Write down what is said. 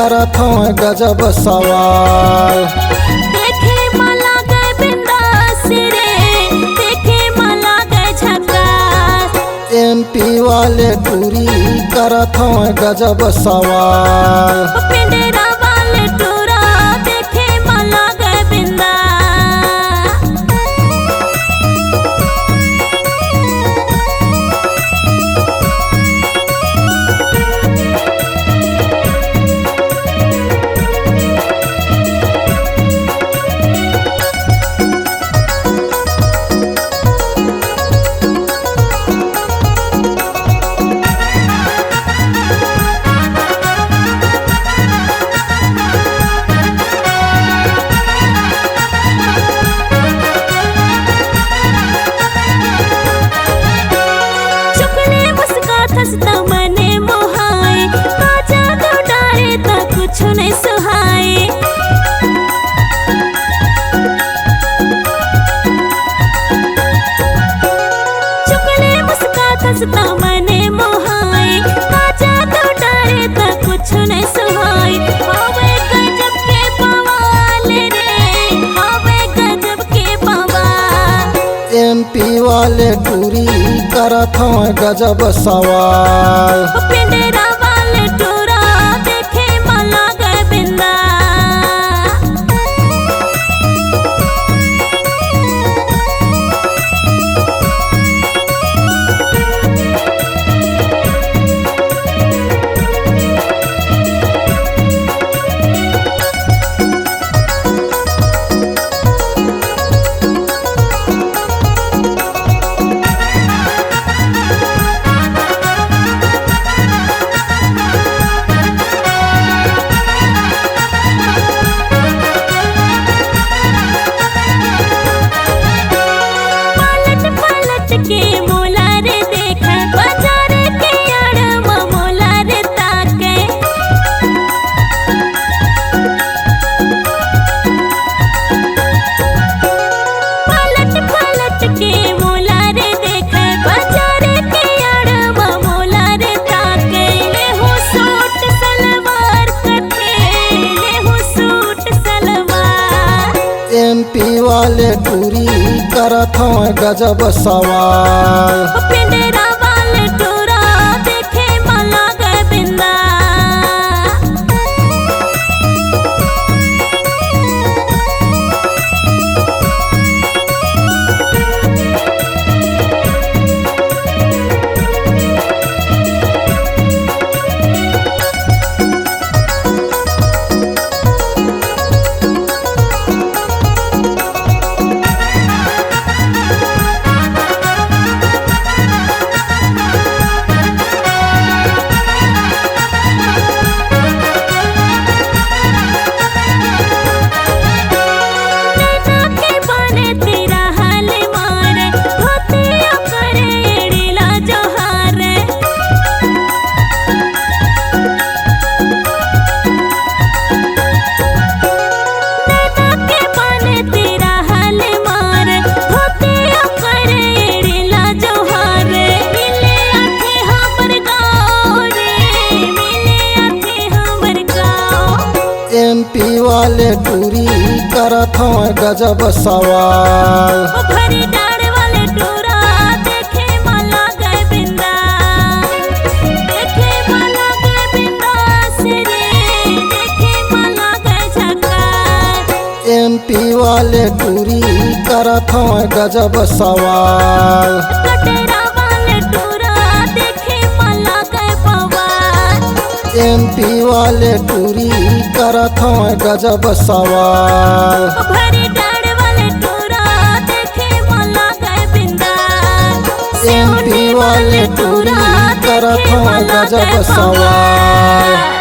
करत हूँ गजब सवाल। देखे मला गए बिंदास रे, देखे मला गए झकास। MP वाले टूरी करत हूँ गजब सवाल। पिंडेरा वाले टूरा देखे मला गए बिंदास। हंसता मने मोहाए, काजा तो डारे ता कुछ नहीं सुहाए। चुकले मुस्कात हंसता मने मोहाए, काजा तो डारे ता कुछ नहीं सुहाए। हवे गजब के बवाल रे, हवे गजब के बवाल। MP वाले टूरी करत हूँ गजब सवाल। पिंडेरा वाले टूरा देखे मला गए बिंदास। के मोला रे देखे बाजार के अड़मा मोला रे ताके। पलट पलट के मोला रे देखे बाजार के अड़मा मोला रे ताके। ले हो सूट सलवार कटे, ले हो सूट सलवार। MP वाले टूरी करत हूँ गजब सवाल। पिंडेरा वाले टूरा देखे मला गए बिंदास। MP वाले टूरी करत हूँ गजब सवाल। भरी डाड़ वाले टूरा देखे मला गए बिंदास। देखे मला गए बिंदास रे, देखे मला गए झकास। MP वाले टूरी करत हूँ गजब सवाल। कटेरा वाले टूरा देखे मला गए बवाल। MP वाले टूरी करत हूँ गजब सवाल। भरी डाड़ वाले टूरा देखे मला गए बिंदास। MP वाले टूरी करत हूँ गजब सवाल।